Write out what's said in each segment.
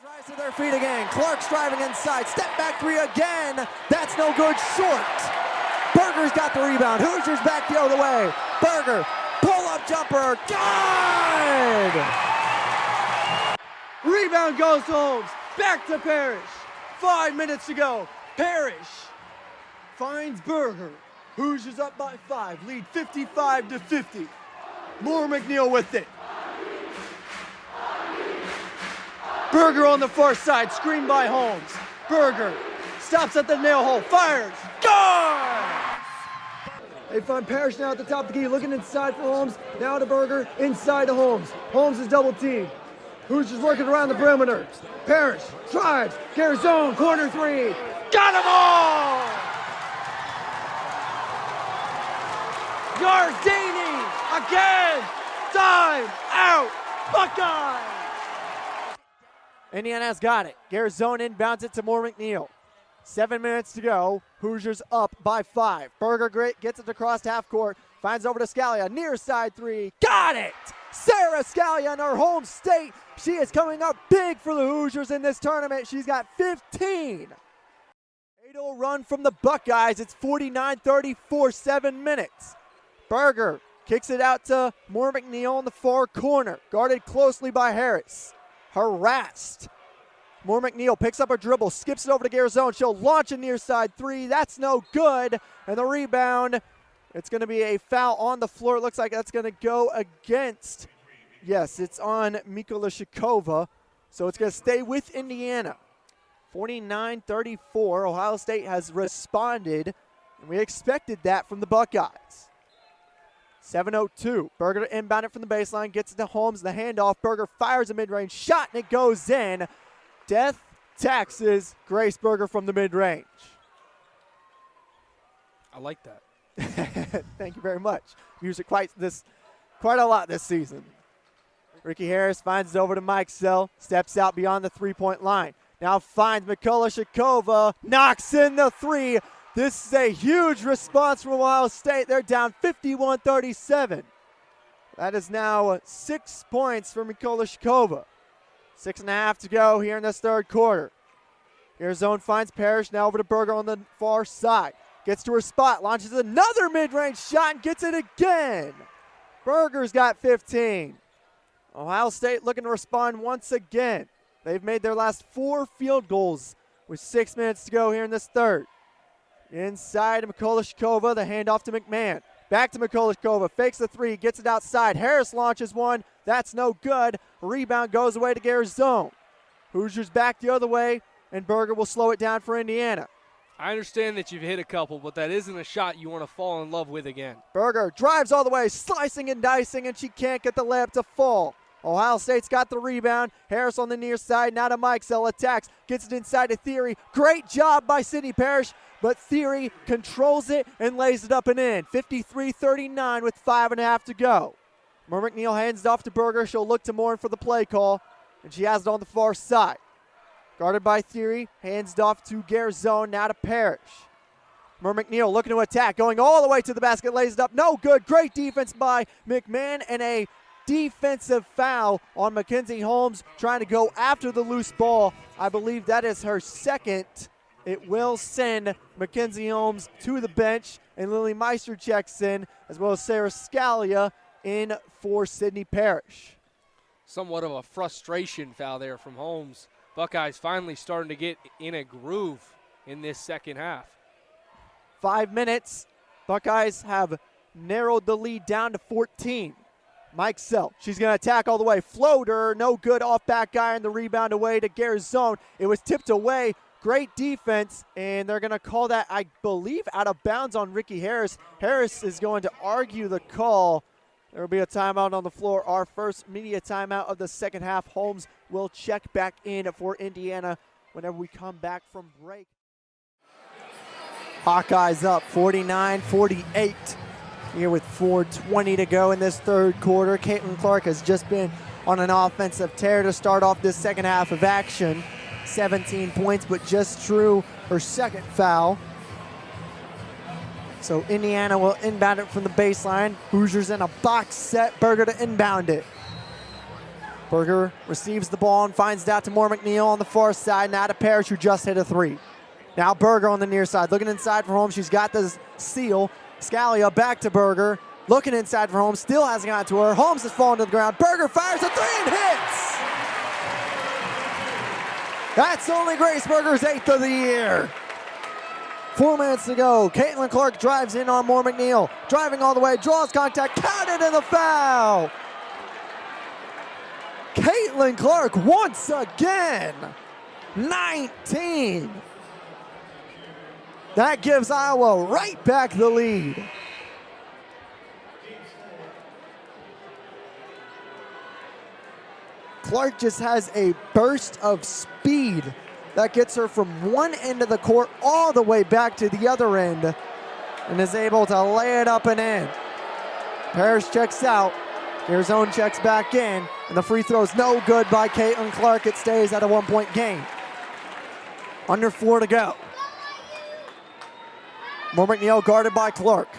Rise to their feet again. Clark's driving inside. Step back three again. That's no good. Short. Berger's got the rebound. Hoosiers back the other way. Berger, pull-up jumper. Good! Rebound goes to Holmes. Back to Parrish. 5 minutes to go. Parrish finds Berger. Hoosiers up by 5. Lead 55-50. Moore McNeil with it. Berger on the far side, screened by Holmes. Berger stops at the nail hole, fires, good! They find Parrish now at the top of the key, looking inside for Holmes. Now to Berger, inside to Holmes. Holmes is double teamed. Hoosiers working around the perimeter. Parrish drives, Garzone, corner three. Got them all! Gardini again! Time out! Buckeye! Indiana's got it. Garzone inbounds it to Moore McNeil. 7 minutes to go. Hoosiers up by 5. Berger gets it across half court. Finds over to Scalia. Near side three. Got it! Sarah Scalia in her home state. She is coming up big for the Hoosiers in this tournament. She's got 15. 8-0 run from the Buckeyes. It's 49-34, 7 minutes. Berger kicks it out to Moore McNeil in the far corner. Guarded closely by Harris. Harassed. Moore McNeil picks up a dribble, skips it over to Garzone. She'll launch a near side three. That's no good. And the rebound, it's going to be a foul on the floor. It looks like that's going to go against, yes, it's on Mikolashikova. So it's going to stay with Indiana. 49-34. Ohio State has responded, and we expected that from the Buckeyes. 7:02. Berger to inbound it from the baseline, gets it to Holmes, the handoff. Berger fires a mid-range shot, and it goes in. Death taxes Grace Berger from the mid-range. I like that. Thank you very much. Used it quite a lot this season. Ricky Harris finds it over to Mike Sell, steps out beyond the three-point line. Now finds Mikolashikova, knocks in the three. This is a huge response from Ohio State. They're down 51-37. That is now 6 points for Mikolashikova. 6.5 to go here in this third quarter. Garzone finds Parrish, now over to Berger on the far side. Gets to her spot, launches another mid-range shot and gets it again. Berger's got 15. Ohio State looking to respond once again. They've made their last 4 field goals with 6 minutes to go here in this third. Inside to Mikolashikova, the handoff to McMahon. Back to Mikolashikova, fakes the three, gets it outside. Harris launches one, that's no good. Rebound goes away to Garzone. Hoosiers back the other way, and Berger will slow it down for Indiana. I understand that you've hit a couple, but that isn't a shot you want to fall in love with again. Berger drives all the way, slicing and dicing, and she can't get the layup to fall. Ohio State's got the rebound. Harris on the near side, now to Mike Sell, attacks, gets it inside to Theory. Great job by Sydney Parrish, but Theory controls it and lays it up and in. 53-39 with 5.5 to go. Moore McNeil hands it off to Berger. She'll look to Moore for the play call, and she has it on the far side. Guarded by Theory, hands it off to Garzone, now to Parrish. Moore McNeil looking to attack, going all the way to the basket, lays it up, no good. Great defense by McMahon, and a defensive foul on Mackenzie Holmes, trying to go after the loose ball. I believe that is her second. It will send Mackenzie Holmes to the bench, and Lily Meister checks in, as well as Sarah Scalia in for Sydney Parrish. Somewhat of a frustration foul there from Holmes. Buckeyes finally starting to get in a groove in this second half. 5 minutes. Buckeyes have narrowed the lead down to 14. Mike Sell, she's going to attack all the way. Floater, no good, off back guy, and the rebound away to Garzone. It was tipped away. Great defense, and they're going to call that, I believe, out of bounds on Ricky Harris. Harris is going to argue the call. There will be a timeout on the floor. Our first media timeout of the second half. Holmes will check back in for Indiana whenever we come back from break. Hawkeyes up 49-48 here with 4:20 to go in this third quarter. Caitlin Clark has just been on an offensive tear to start off this second half of action. 17 points, but just drew her second foul. So Indiana will inbound it from the baseline. Hoosiers in a box set. Berger to inbound it. Berger receives the ball and finds it out to Moore McNeil on the far side. Now to Parrish, who just hit a three. Now Berger on the near side, looking inside for Holmes. She's got the seal. Scalia back to Berger, looking inside for Holmes. Still hasn't got to her. Holmes has fallen to the ground. Berger fires a three and hits. That's only Grace Berger's 8th of the year. 4 minutes to go. Caitlin Clark drives in on Moore McNeil. Driving all the way, draws contact, counted in the foul. Caitlin Clark once again. 19. That gives Iowa right back the lead. Clark just has a burst of speed that gets her from one end of the court all the way back to the other end and is able to lay it up and in. Parrish checks out. Garzone checks back in, and the free throw is no good by Caitlin Clark. It stays at a 1-point game. Under 4 to go. Moore McNeil guarded by Clark.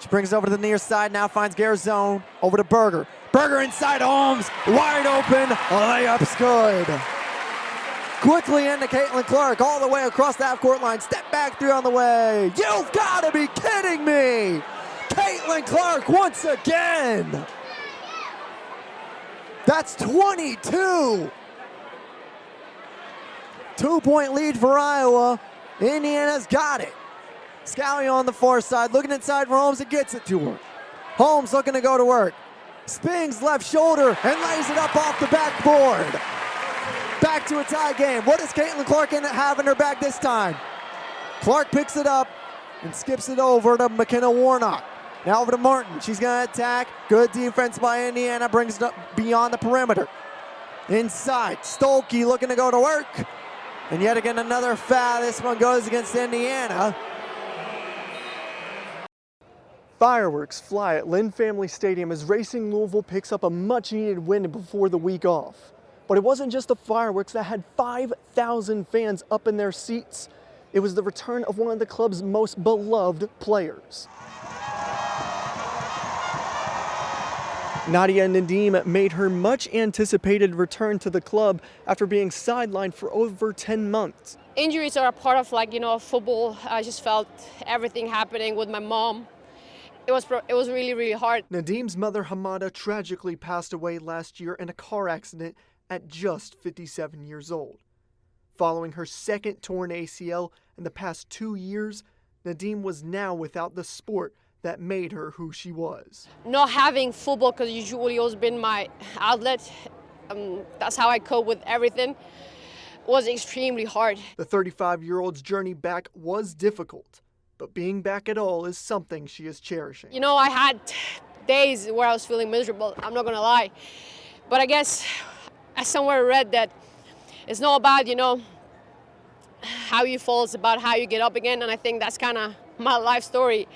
She brings it over to the near side, now finds Garzone, over to Berger. Berger inside Holmes, wide open, layup's good. Quickly into Caitlin Clark, all the way across the half-court line, step back three on the way. You've got to be kidding me! Caitlin Clark once again! That's 22! 2-point lead for Iowa. Indiana's got it. Scalia on the far side, looking inside for Holmes and gets it to her. Holmes looking to go to work. Spins left shoulder and lays it up off the backboard. Back to a tie game. What does Caitlin Clark have in her back this time? Clark picks it up and skips it over to McKenna Warnock. Now over to Martin. She's going to attack. Good defense by Indiana. Brings it up beyond the perimeter. Inside. Stolke looking to go to work. And yet again another foul. This one goes against Indiana. Fireworks fly at Lynn Family Stadium as Racing Louisville picks up a much-needed win before the week off. But it wasn't just the fireworks that had 5,000 fans up in their seats. It was the return of one of the club's most beloved players. Nadia Nadim made her much-anticipated return to the club after being sidelined for over 10 months. Injuries are a part of, football. I just felt everything happening with my mom. It was really, really hard. Nadim's mother, Hamada, tragically passed away last year in a car accident at just 57 years old. Following her second torn ACL in the past 2 years, Nadim was now without the sport that made her who she was. Not having football, because usually always been my outlet, that's how I cope with everything, was extremely hard. The 35-year-old's journey back was difficult, but being back at all is something she is cherishing. You know, I had days where I was feeling miserable, I'm not gonna lie. But I guess I somewhere read that it's not about, how you fall, it's about how you get up again, and I think that's kind of my life story.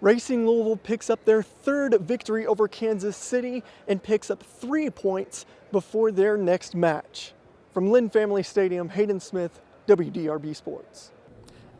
Racing Louisville picks up their third victory over Kansas City and picks up 3 points before their next match. From Lynn Family Stadium, Hayden Smith, WDRB Sports.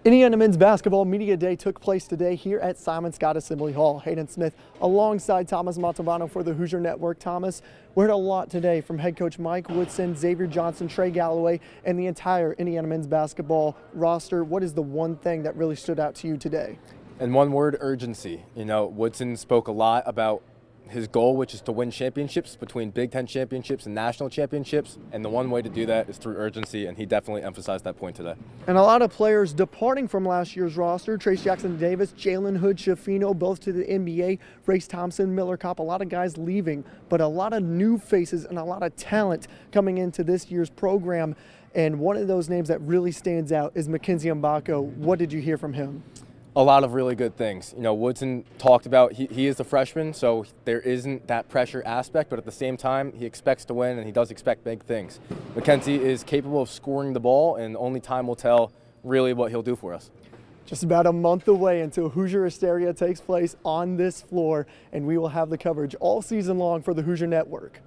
Indiana Men's Basketball Media Day took place today here at Simon Scott Assembly Hall. Hayden Smith alongside Thomas Montalbano for the Hoosier Network. Thomas, we heard a lot today from head coach Mike Woodson, Xavier Johnson, Trey Galloway, and the entire Indiana Men's Basketball roster. What is the one thing that really stood out to you today? In one word, urgency. Woodson spoke a lot about his goal, which is to win championships between Big Ten championships and national championships. And the one way to do that is through urgency, and he definitely emphasized that point today. And a lot of players departing from last year's roster. Trace Jackson-Davis, Jalen Hood-Schifino, both to the NBA. Race Thompson, Miller Kopp, a lot of guys leaving, but a lot of new faces and a lot of talent coming into this year's program. And one of those names that really stands out is Mackenzie Mbako. What did you hear from him? A lot of really good things. Woodson talked about he is a freshman, so there isn't that pressure aspect, but at the same time, he expects to win and he does expect big things. Mackenzie is capable of scoring the ball, and only time will tell really what he'll do for us. Just about a month away until Hoosier Hysteria takes place on this floor, and we will have the coverage all season long for the Hoosier Network.